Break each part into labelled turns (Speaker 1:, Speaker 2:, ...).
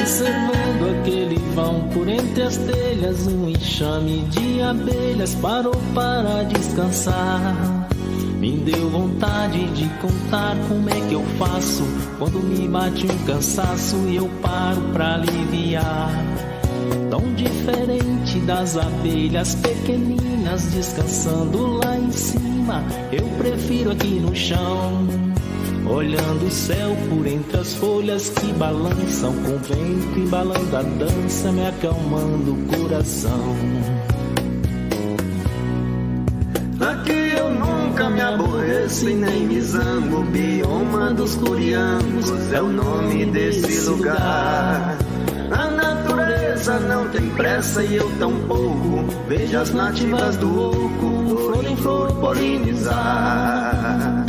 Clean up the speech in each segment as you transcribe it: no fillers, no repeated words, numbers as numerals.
Speaker 1: Observando aquele vão por entre as telhas, um enxame de abelhas parou para descansar. Me deu vontade de contar como é que eu faço quando me bate um cansaço e eu paro pra aliviar. Tão diferente das abelhas pequeninas descansando lá em cima, eu prefiro aqui no chão, olhando o céu por entre as folhas que balançam, com o vento embalando a dança, me acalmando o coração. Aqui eu nunca me aborreço e nem me zango, o bioma dos curiangos é o nome desse lugar. A natureza não tem pressa e eu tampouco, vejo as nativas do oco, flor em flor polinizar.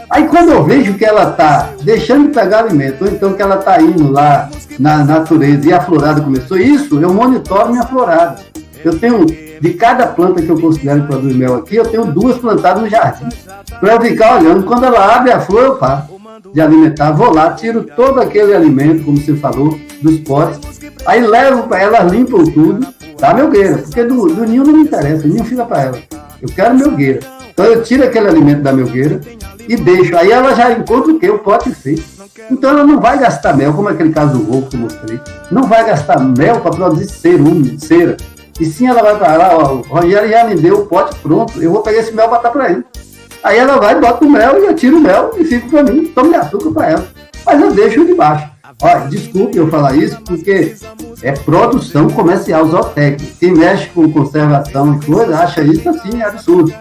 Speaker 2: Aí quando eu vejo que ela está deixando de pegar alimento, ou então que ela está indo lá na natureza e a florada começou, isso eu monitoro minha florada. Eu tenho, de cada planta que eu considero que produz mel aqui, eu tenho 2 plantadas no jardim. Para eu ficar olhando, quando ela abre a flor, eu paro de alimentar, vou lá, tiro todo aquele alimento, como você falou, dos potes, aí levo para ela, limpam tudo, da melgueira, porque do ninho não me interessa, o ninho fica para ela. Eu quero melgueira. Então eu tiro aquele alimento da melgueira e deixo. Aí ela já encontra o quê? O pote feito. Então ela não vai gastar mel, como aquele caso do ovo que eu mostrei. Não vai gastar mel para produzir cera. E sim, ela vai para lá, ó, o Rogério já me deu o pote pronto, eu vou pegar esse mel e botar para ele. Aí ela vai, bota o mel e eu tiro o mel e fico para mim, tomo de açúcar para ela. Mas eu deixo de baixo. Olha, desculpe eu falar isso, porque é produção comercial zootécnica. Quem mexe com conservação e coisa, acha isso assim, é absurdo.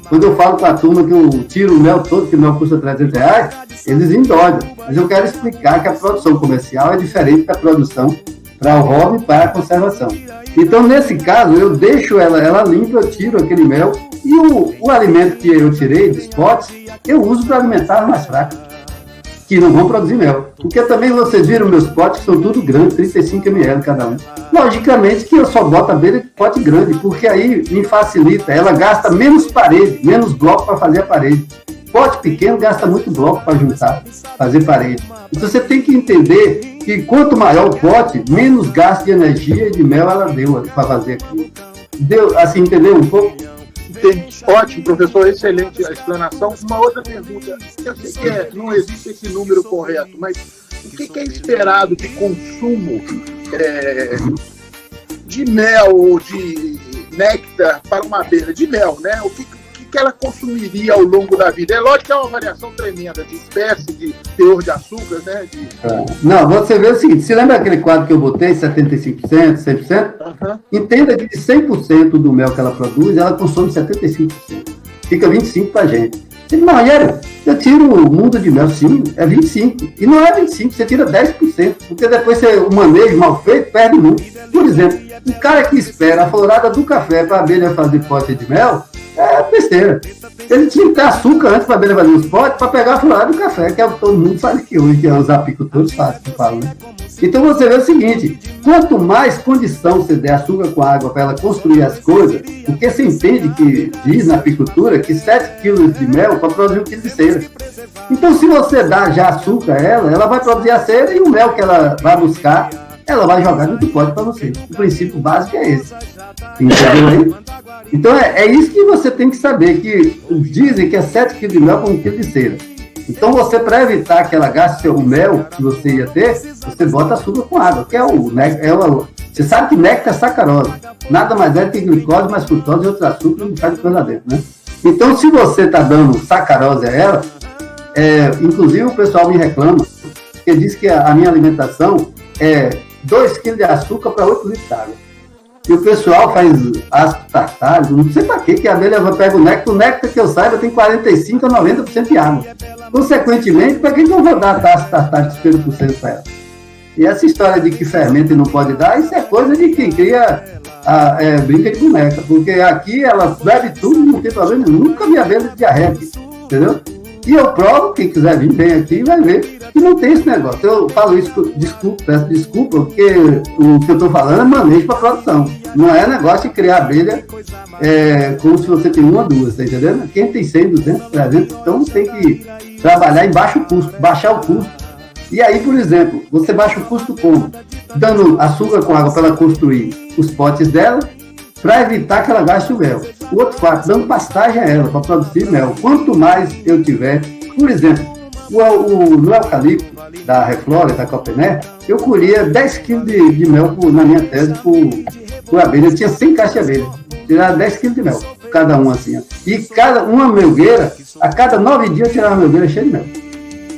Speaker 2: Quando eu falo com a turma que eu tiro o mel todo, que o mel custa R$300, eles endodam. Mas eu quero explicar que a produção comercial é diferente da produção para o hobby e para a conservação. Então, nesse caso, eu deixo ela limpa, eu tiro aquele mel e o alimento que eu tirei dos potes, eu uso para alimentar as mais fracas, que não vão produzir mel. Porque também vocês viram meus potes, que são tudo grandes, 35 ml cada um. Logicamente que eu só boto a abelha de pote grande, porque aí me facilita, ela gasta menos parede, menos bloco para fazer a parede. Pote pequeno gasta muito bloco para juntar, fazer parede. Então você tem que entender que quanto maior o pote, menos gasto de energia e de mel ela deu para fazer aquilo. Deu, assim, entendeu um pouco?
Speaker 3: Entendi. Ótimo, professor, excelente a explanação. Uma outra pergunta, eu sei que não existe esse número correto, mas o que é esperado de consumo de mel ou de néctar para uma abelha? De mel, né? O que ela consumiria ao longo da vida? É lógico que é uma variação tremenda de espécie, de teor de açúcar, né?
Speaker 2: Não, você vê o seguinte, você lembra aquele quadro que eu botei, 75%, 100%? Uhum. Entenda que de 100% do mel que ela produz, ela consome 75%. Fica 25% para a gente. Você diz, Rogério, eu tiro o mundo de mel, sim, é 25%. E não é 25%, você tira 10%, porque depois o manejo mal feito perde muito. Por exemplo, o cara que espera a florada do café para a abelha fazer pote de mel, é besteira. Ele tinha que ter açúcar antes para a abelha fazer os potes para pegar a florada do café, que é o que todo mundo faz aqui hoje, que é os apicultores fazem, que falam, né? Então você vê o seguinte, quanto mais condição você der açúcar com água para ela construir as coisas, porque você entende que diz na apicultura que 7 quilos de mel para produzir 1 quilo de cera. Então se você dá já açúcar a ela vai produzir a cera e o mel que ela vai buscar, ela vai jogar no que pode para você. O princípio básico é esse. Entendeu aí? Então é isso que você tem que saber, que dizem que é 7 kg de mel para 1 kg de cera. Então você, para evitar que ela gaste o mel que você ia ter, você bota açúcar com água, que é você sabe que néctar é sacarose. Nada mais é que glicose, mais frutose e outros açúcares, um bocado de coisa lá dentro, né? Então se você está dando sacarose a ela, inclusive o pessoal me reclama, porque diz que a minha alimentação é 2 kg de açúcar para 8 litros de água. E o pessoal faz ácido tartárico, não sei para que a abelha pega o néctar que eu saiba tem 45% a 90% de água. Consequentemente, para que eu vou dar ácido tartárico de 50% para ela? E essa história de que fermento e não pode dar, isso é coisa de quem cria brinca de boneca, porque aqui ela bebe tudo e não tem problema nenhum. Nunca vi abelha de diarreia aqui, entendeu? E eu provo, quem quiser vir bem aqui vai ver que não tem esse negócio. Eu falo isso, peço desculpa, porque o que eu estou falando é manejo para produção. Não é negócio de criar abelha como se você tem uma ou duas, tá entendendo? Quem tem 100, 200, 300, então tem que trabalhar em baixo custo, baixar o custo E aí, por exemplo, você baixa o custo como? Dando açúcar com água para ela construir os potes dela, para evitar que ela gaste o mel. O outro fato, dando pastagem a ela para produzir mel. Quanto mais eu tiver, por exemplo, no eucalipto da Reflora, da Copené, eu colhia 10 quilos de mel na minha tese por abelha. Eu tinha 100 caixas de abelha. Tirava 10 quilos de mel, cada um assim. Ó. E uma melgueira, a cada 9 dias eu tirava uma melgueira cheia de mel.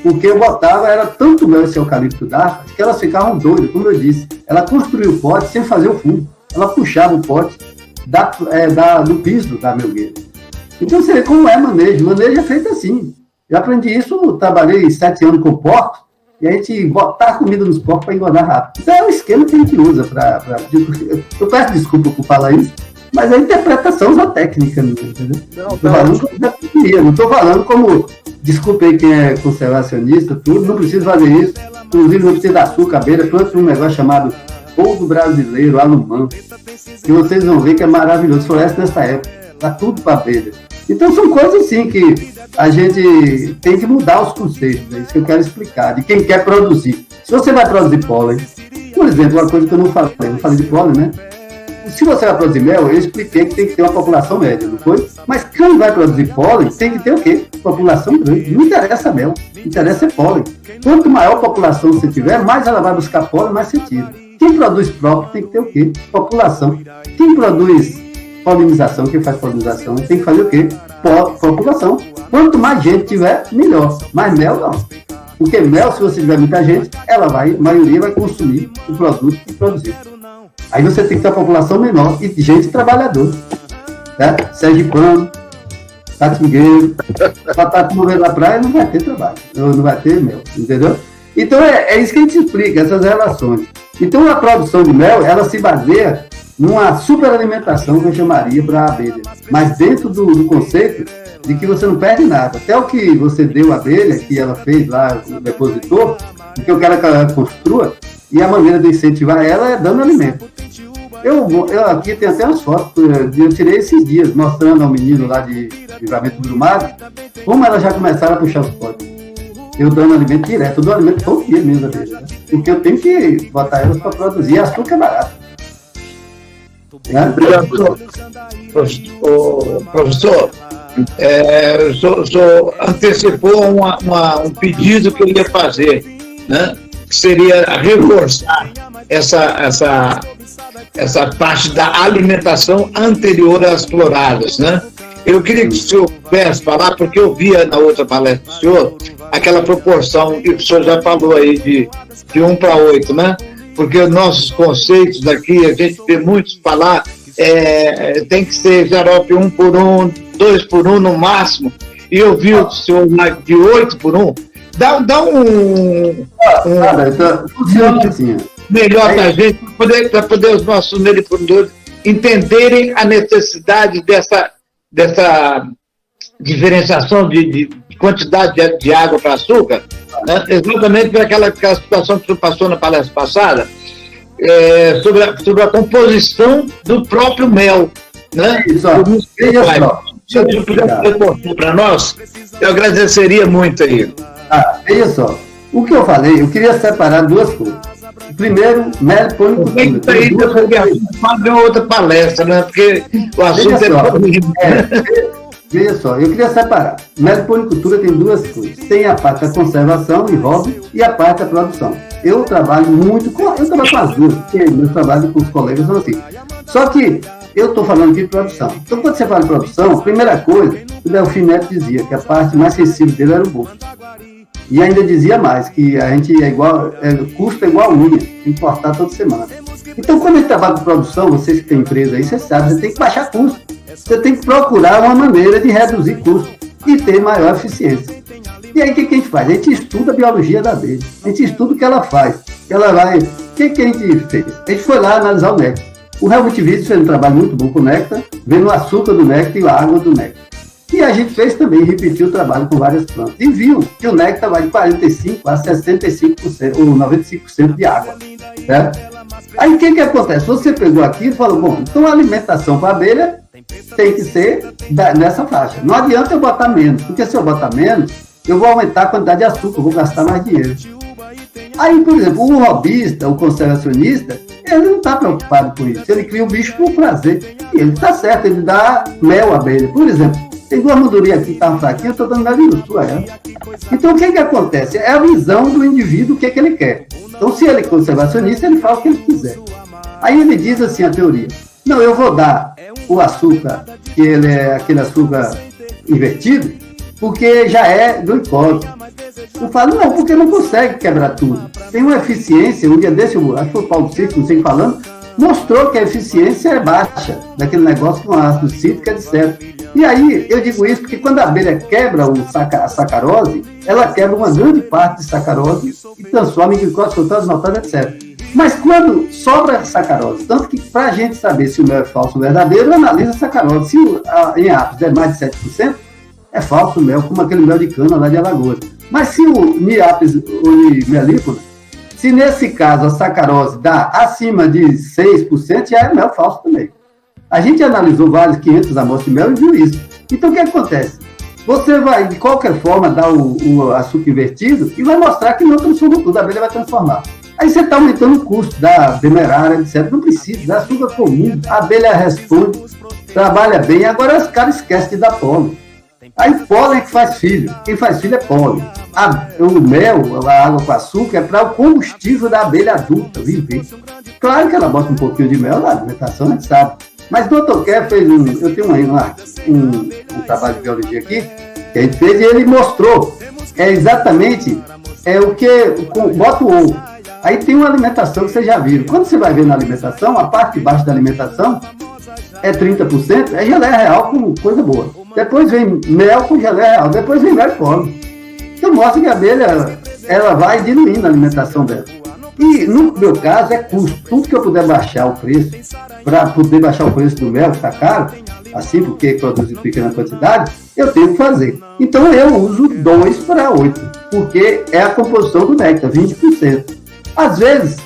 Speaker 2: Porque eu botava, era tanto mel esse eucalipto dava, que elas ficavam doidas, como eu disse. Ela construía o pote sem fazer o fundo. Ela puxava o pote do piso da melgueira. Então você vê como é manejo. Manejo é feito assim. Eu aprendi isso, trabalhei 7 anos com porcos, e a gente botar comida nos porcos para engordar rápido. Então é um esquema que a gente usa para... Eu peço desculpa por falar isso, mas a interpretação usa técnica, entendeu? Não estou falando como... Desculpe aí quem é conservacionista, tudo, não precisa fazer isso. Inclusive não precisa de açúcar, abelha, planta um negócio chamado polvo brasileiro, alumão, que vocês vão ver que é maravilhoso. Floresce nessa época, dá tudo para abelha. Então são coisas assim que a gente tem que mudar os conceitos, é isso que eu quero explicar, de quem quer produzir. Se você vai produzir pólen, por exemplo, uma coisa que eu não falei de pólen, né? Se você vai produzir mel, eu expliquei que tem que ter uma população média, não foi? Mas quem vai produzir pólen tem que ter o quê? População grande. Não interessa mel, interessa é pólen. Quanto maior a população você tiver, mais ela vai buscar pólen, mais você tira. Quem produz próprio tem que ter o quê? População. Quem produz polinização, quem faz polinização, tem que fazer o quê? População. Quanto mais gente tiver, melhor. Mas mel não. Porque mel, se você tiver muita gente, a maioria vai consumir o produto que produzir. Aí você tem que ter a população menor e gente trabalhadora. Né? Sergipano, tatingueiro, batata morrer na praia, não vai ter trabalho, não vai ter mel, entendeu? Então é isso que a gente explica, essas relações. Então a produção de mel, ela se baseia numa superalimentação que eu chamaria para a abelha, mas dentro do conceito de que você não perde nada. Até o que você deu à abelha, que ela fez lá, depositou, o que eu quero que ela construa, e a maneira de incentivar ela é dando alimento. Eu aqui tem até umas fotos, eu tirei esses dias, mostrando ao menino lá de Livramento do Mar, como elas já começaram a puxar os potes. Eu dando alimento direto, eu dou alimento todo dia mesmo, né? Porque eu tenho que botar elas para produzir, açúcar é barato. Né?
Speaker 4: Obrigado, professor. O senhor antecipou um pedido que eu ia fazer, né? Que seria reforçar essa parte da alimentação anterior às floradas, né? Eu queria que o senhor pudesse falar, porque eu via na outra palestra do senhor aquela proporção que o senhor já falou aí de 1 para 8, né? Porque os nossos conceitos aqui, a gente vê muitos falar, tem que ser xarope 1 por 1, 2 por 1 no máximo, e eu vi o senhor lá de 8 por 1. Dá melhor para a gente, para poder os nossos melipondores entenderem a necessidade dessa diferenciação de quantidade de água para açúcar, né? Exatamente para aquela situação que o senhor passou na palestra passada, sobre a composição do próprio mel. Né? Se o senhor pudesse reportar para nós, eu agradeceria muito aí.
Speaker 2: Veja só, o que eu falei, eu queria separar duas coisas. Primeiro, meliponicultura.
Speaker 4: Fazer outra palestra, né? Porque o assunto
Speaker 2: Veja só, eu queria separar. Meliponicultura tem duas coisas. Tem a parte da conservação e hobby e a parte da produção. Eu trabalho muito com as duas, porque eu trabalho com os colegas são assim. Só que eu estou falando aqui de produção. Então, quando você fala de produção, a primeira coisa, o Delfim Neto dizia que a parte mais sensível dele era o bolso. E ainda dizia mais, que a gente custo é igual a unha, importar toda semana. Então, quando a gente trabalha com produção, vocês que têm empresa aí, você sabe, você tem que baixar custo. Você tem que procurar uma maneira de reduzir custo e ter maior eficiência. E aí, o que a gente faz? A gente estuda a biologia da abelha. A gente estuda o que ela faz. O que a gente fez? A gente foi lá analisar o néctar. O Helmut Wiese fez um trabalho muito bom com o néctar, vendo o açúcar do néctar e a água do néctar. E a gente fez também, repetiu o trabalho com várias plantas. E viu que o néctar vai de 45% a 65% ou 95% de água. Certo? Aí o que acontece? Você pegou aqui e falou, bom, então a alimentação para a abelha tem que ser nessa faixa. Não adianta eu botar menos, porque se eu botar menos, eu vou aumentar a quantidade de açúcar, eu vou gastar mais dinheiro. Aí, por exemplo, o hobbyista, o conservacionista, ele não está preocupado com isso. Ele cria o bicho por prazer. E ele está certo, ele dá mel à abelha. Por exemplo, tem duas mudurias aqui que estavam fraquinhas, eu estou dando mel de sua ela. Então, o que acontece? É a visão do indivíduo, o que ele quer. Então, se ele é conservacionista, ele fala o que ele quiser. Aí ele diz assim, a teoria, não, eu vou dar o açúcar, que ele é aquele açúcar invertido, porque já é glicose. Eu falo, não, porque não consegue quebrar tudo. Tem uma eficiência, um dia desse, acho que foi o Paulo Cítrico, não sei falando, mostrou que a eficiência é baixa, daquele negócio com ácido cítrico, etc. E aí, eu digo isso porque quando a abelha quebra a sacarose, ela quebra uma grande parte de sacarose e transforma em glicose, frutose, maltose, etc. Mas quando sobra sacarose, tanto que para a gente saber se o mel é falso ou verdadeiro, analisa a sacarose. Se em ápice é mais de 7%, é falso o mel, como aquele mel de cana lá de Alagoas. Mas se o Niapis melícola, se nesse caso a sacarose dá acima de 6%, já é mel falso também. A gente analisou vários 500 amostras de mel e viu isso. Então o que acontece? Você vai, de qualquer forma, dar o açúcar invertido e vai mostrar que não transforma tudo, a abelha vai transformar. Aí você está aumentando o custo da demerara, etc. Não precisa, dá açúcar comum, a abelha responde, trabalha bem, agora os caras esquecem de dar pólen. Aí pólen é que faz filho, quem faz filho é pólen. O mel, a água com açúcar, é para o combustível da abelha adulta viver. Claro que ela bota um pouquinho de mel na alimentação, a gente sabe. Mas o Dr. Kerr fez eu tenho um trabalho de biologia aqui, que a gente fez, e ele mostrou exatamente o que, bota o ovo. Aí tem uma alimentação que vocês já viram. Quando você vai ver na alimentação, a parte de baixo da alimentação é 30%, é geleia real com coisa boa. Depois vem mel com geleia real, depois vem mel e pólen. Então mostra que a abelha, ela vai diluindo a alimentação dela. E no meu caso é custo. Tudo que eu puder baixar o preço, para poder baixar o preço do mel, que está caro, assim, porque produz em pequena quantidade, eu tenho que fazer. Então eu uso 2 para 8, porque é a composição do néctar, 20%. Às vezes,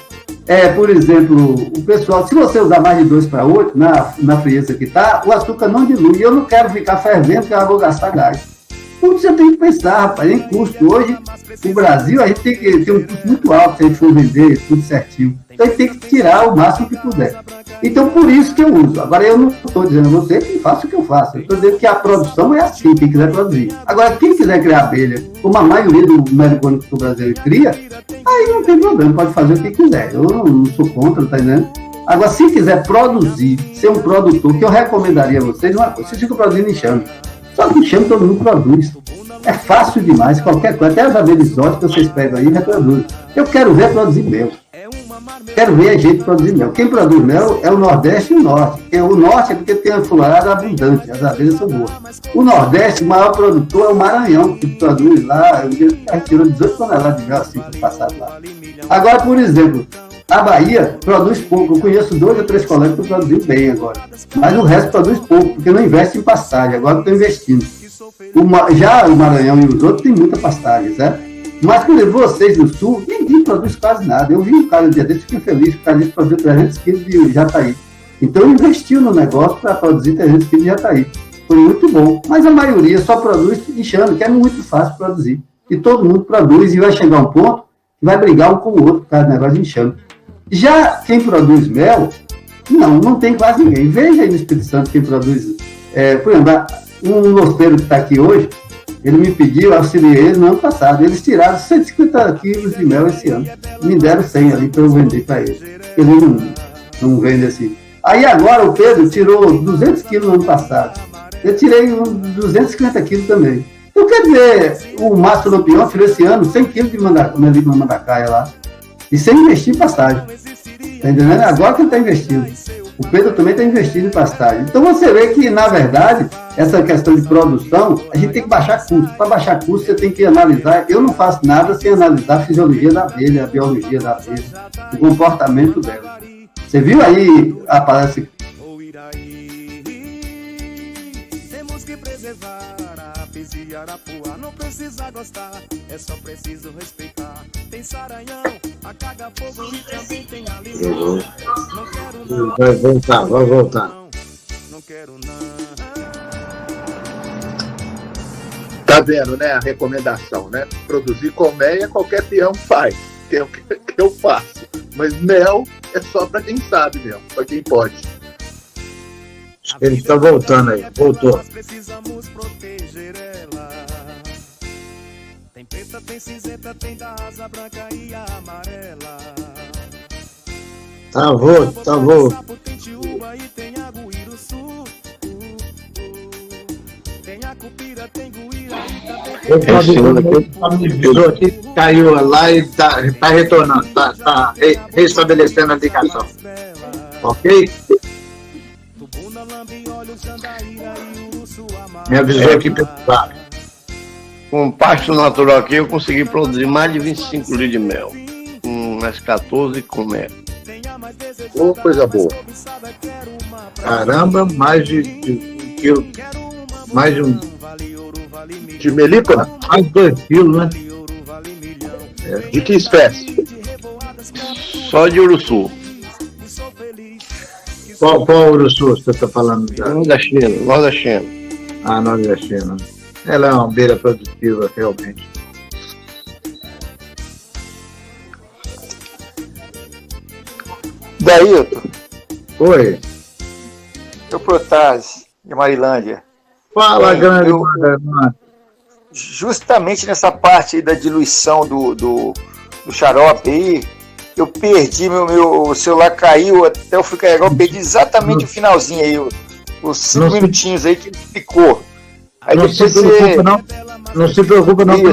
Speaker 2: por exemplo, o pessoal, se você usar mais de 2 para 8, na frieza que está, o açúcar não dilui. Eu não quero ficar fervendo, porque eu vou gastar gás. Tudo você tem que pensar, rapaz, em custo. Hoje, no Brasil, a gente tem que ter um custo muito alto se a gente for vender tudo certinho. Então, a gente tem que tirar o máximo que puder. Então, por isso que eu uso. Agora, eu não estou dizendo a você que faça o que eu faço. Eu estou dizendo que a produção é assim, quem quiser produzir. Agora, quem quiser criar abelha, como a maioria do melipônico que o Brasil cria, aí não tem problema, pode fazer o que quiser. Eu não sou contra, tá entendendo? Agora, se quiser produzir, ser um produtor, que eu recomendaria a vocês, uma coisa, vocês ficam produzindo enxame. Só que enxame todo mundo produz. É fácil demais, qualquer coisa. Até as abelhas exóticas que vocês pegam aí, reproduzem. Eu quero ver produzir mel. Quero ver a gente produzir mel. Quem produz mel é o Nordeste e o Norte. Porque o Norte é porque tem a florada abundante, as abelhas são boas. O Nordeste, o maior produtor é o Maranhão, que produz lá, tirou 18 toneladas de mel assim, no passado lá. Agora, por exemplo, a Bahia produz pouco. Eu conheço 2 ou 3 colegas que produzem bem agora. Mas o resto produz pouco, porque não investe em pastagem. Agora estão investindo. Já o Maranhão e os outros têm muita pastagem, certo? Mas, por exemplo, vocês do Sul, ninguém produz quase nada. Eu vi um cara um dia desse, fiquei feliz, o cara disse que produziu 300 quilos de jataí. Então, investiu no negócio para produzir 300 quilos de jataí. Foi muito bom. Mas a maioria só produz enxame, que é muito fácil produzir. E todo mundo produz e vai chegar um ponto que vai brigar um com o outro por causa do negócio de enxame. Já quem produz mel, não tem quase ninguém. Veja aí no Espírito Santo quem produz. Por exemplo, um losteiro que está aqui hoje, ele me pediu, auxiliei ele no ano passado. Eles tiraram 150 quilos de mel esse ano. Me deram 100 ali para eu vender para eles. Ele não vende assim. Aí agora o Pedro tirou 200 quilos no ano passado. Eu tirei 250 quilos também. Então quer dizer, o Márcio Lampião tirou esse ano 100 quilos de mandacaia lá. E sem investir em pastagem. Tá entendendo? Agora que ele está investindo. O Pedro também está investindo em pastagem. Então você vê que, na verdade, essa questão de produção, a gente tem que baixar custo. Para baixar custo, você tem que analisar. Eu não faço nada sem analisar a fisiologia da abelha, a biologia da abelha, o comportamento dela. Você viu aí a palestra? Temos que preservar a apis e arapuá. Não precisa gostar, é só preciso respeitar. Tem saranhão, a caga fogo e também tem alimento. Não quero não. Vai voltar. Não quero não. Tá
Speaker 3: vendo, né? A recomendação, né? Produzir colmeia qualquer peão faz. que é o que eu faço. Mas mel é só para quem sabe mesmo, para quem pode.
Speaker 4: Ele está voltando aí, voltou.
Speaker 5: Nós precisamos proteger ela. Tem preta, tem cinzenta, tem da asa branca e a amarela.
Speaker 4: Tá bom.
Speaker 5: Tem tiúba e tem a guiruçu. Tem a cupira, tem guira e também
Speaker 4: Ele aqui, caiu lá e tá retornando, tá restabelecendo a ligação. Ok? Me avisou aqui pelo lado.
Speaker 6: Com pasto natural aqui, eu consegui produzir mais de 25 litros de mel. Umas 14 com mel.
Speaker 3: Ô, coisa boa.
Speaker 4: Caramba, mais de 1 quilo. Mais de um.
Speaker 3: De melípona?
Speaker 4: Mais de 2 quilos, né?
Speaker 3: De que espécie?
Speaker 6: Só de uruçu.
Speaker 4: Qual uruçu você está falando?
Speaker 6: Nós da China.
Speaker 4: Ah, nós da China. Ela é uma abelha produtiva, realmente.
Speaker 7: Daílton.
Speaker 4: Oi.
Speaker 7: Eu Protásio, de Marilândia.
Speaker 4: Fala, grande
Speaker 7: mano. Justamente nessa parte aí da diluição do xarope aí, eu perdi, meu celular caiu, até eu fui carregar, eu perdi exatamente o finalzinho aí, os 5 minutinhos aí que ele ficou. Aí
Speaker 4: não se preocupa, não se preocupa não, que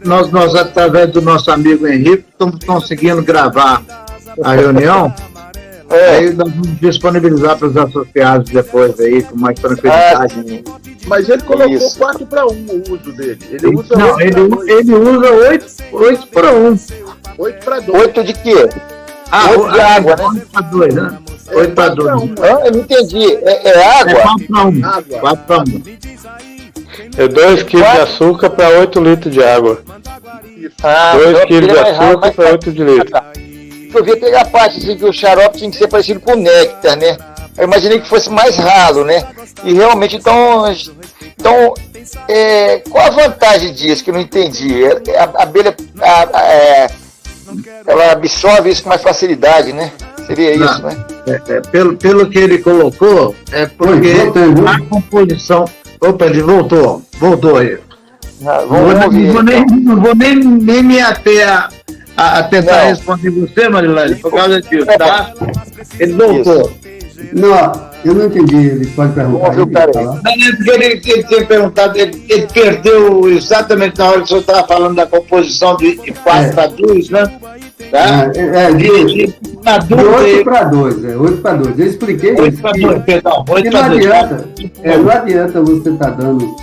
Speaker 4: nós, através do nosso amigo Henrique, estamos conseguindo gravar a reunião. Aí nós vamos disponibilizar para os associados depois aí, com mais tranquilidade.
Speaker 3: Mas ele colocou 4-1 o uso dele. Ele usa
Speaker 4: não, ele usa 8 para 1.
Speaker 3: 8 para 2.
Speaker 7: 8 de quê? 8 de água, né?
Speaker 4: 8 para 2, né? 8 para 2.
Speaker 7: Eu não entendi. É água?
Speaker 4: É 4 para 1. 4 para 1.
Speaker 6: É 2 kg de açúcar para 8 litros de água. 2 kg de açúcar para 8 de litro.
Speaker 7: Eu vi pegar a parte assim, que o xarope tinha que ser parecido com néctar, né? Eu imaginei que fosse mais ralo, né? E realmente, então qual a vantagem disso que eu não entendi? A abelha, ela absorve isso com mais facilidade, né? Seria isso, né?
Speaker 4: Pelo que ele colocou, é porque a composição... Opa, ele voltou aí. Não vou nem me ater a tentar responder você, Marilane, por causa disso, tá? Ele voltou.
Speaker 2: Não, eu não entendi, ele pode perguntar.
Speaker 4: Ele tinha perguntado, ele perdeu exatamente na hora que o senhor estava falando da composição de 4 para 2, né? Tá?
Speaker 2: De 8 para 2, 8 para 2. Eu expliquei
Speaker 4: 8 para 2, perdão. 8 para 2.
Speaker 2: Não adianta você estar dando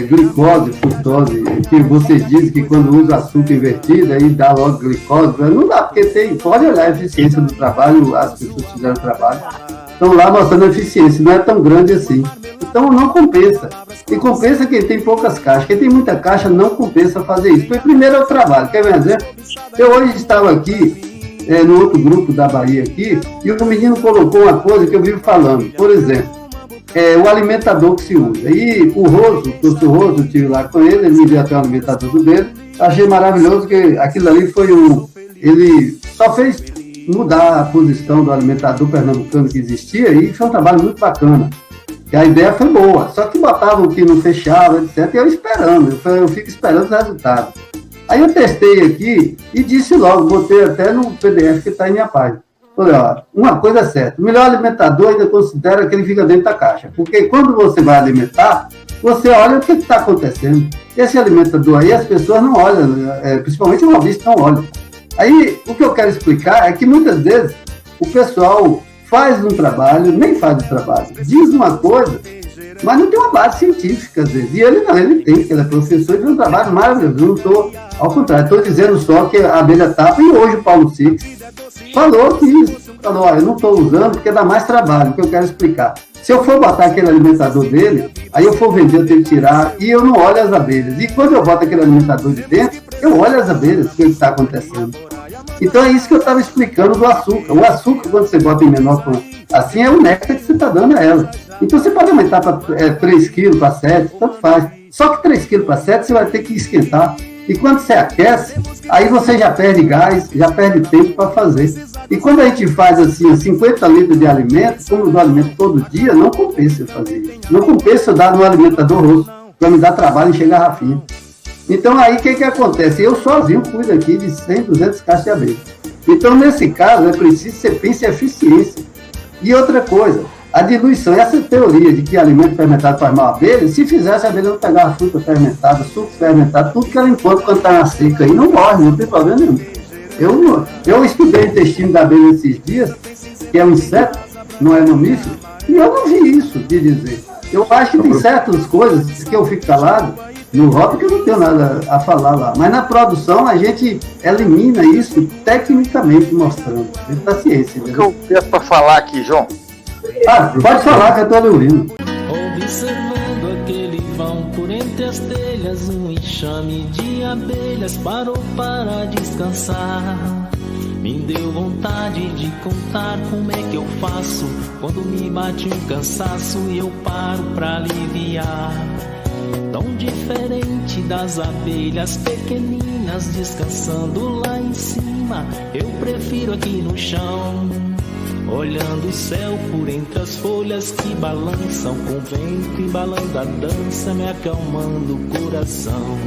Speaker 2: glicose, frutose, que vocês dizem que quando usa açúcar invertido, aí dá logo glicose. Não dá, porque pode olhar a eficiência do trabalho, as pessoas fizeram o trabalho. Estão lá mostrando a eficiência, não é tão grande assim. Então não compensa. E compensa quem tem poucas caixas. Quem tem muita caixa não compensa fazer isso. Porque primeiro é o trabalho. Quer ver exemplo? Eu hoje estava aqui, no outro grupo da Bahia aqui, e o menino colocou uma coisa que eu vivo falando. Por exemplo, o alimentador que se usa. E o Roso, o professor Roso, eu estive lá com ele me deu até o alimentador do dele. Achei maravilhoso que aquilo ali foi ele só fez mudar a posição do alimentador pernambucano que existia e foi um trabalho muito bacana. E a ideia foi boa, só que botavam que não fechava, etc. E eu esperando, eu fico esperando os resultados. Aí eu testei aqui e disse logo, botei até no PDF que está em minha página. Falei, ó, uma coisa é certa, o melhor alimentador ainda considera que ele fica dentro da caixa, porque quando você vai alimentar, você olha o que está acontecendo. Esse alimentador aí, as pessoas não olham, principalmente o noviço não olha. Aí, o que eu quero explicar é que muitas vezes o pessoal faz um trabalho, nem faz o trabalho, diz uma coisa, mas não tem uma base científica, às vezes. E ele não, ele tem, porque ele é professor e faz um trabalho maravilhoso. Eu não estou, ao contrário, estou dizendo só que a abelha tapa, e hoje o Paulo Six falou olha, eu não estou usando porque dá mais trabalho, o que eu quero explicar. Se eu for botar aquele alimentador dele, aí eu for vender, eu tenho que tirar, e eu não olho as abelhas. E quando eu boto aquele alimentador de dentro, eu olho as abelhas, o que está acontecendo. Então é isso que eu estava explicando do açúcar. O açúcar, quando você bota em menor, assim, é o néctar que você está dando a ela. Então você pode aumentar para 3 quilos, para 7, tanto faz. Só que 3 quilos para 7 você vai ter que esquentar. E quando você aquece, aí você já perde gás, já perde tempo para fazer. E quando a gente faz assim, 50 litros de alimento, como do alimento todo dia, não compensa eu fazer isso. Não compensa eu dar no alimentador rosto, para me dar trabalho em encher garrafinha. Então aí o que acontece? Eu sozinho cuido aqui de 100, 200 caixas de abelha. Então nesse caso é preciso que você pense em eficiência. E outra coisa, a diluição, essa teoria de que alimento fermentado faz mal à abelha, se fizesse a abelha não pegava fruta fermentada, suco fermentado, tudo que ela encontra quando está na seca aí, não morre, não tem problema nenhum. Eu estudei o intestino da abelha esses dias, que é um inseto, não é mamífero, e eu não vi isso de dizer. Eu acho que tem certas coisas que eu fico calado, no rótulo que eu não tenho nada a falar lá, mas na produção a gente elimina isso tecnicamente mostrando, dentro da ciência.
Speaker 7: O que eu peço para falar aqui, João?
Speaker 2: Pode falar que eu estou lhe ouvindo.
Speaker 1: Observando aquele vão por entre as telhas, um enxame de abelhas parou para descansar. Me deu vontade de contar como é que eu faço quando me bate um cansaço e eu paro pra aliviar. Tão diferente das abelhas pequeninas descansando lá em cima, eu prefiro aqui no chão, olhando o céu por entre as folhas que balançam com o vento, embalando a dança, me acalmando o coração.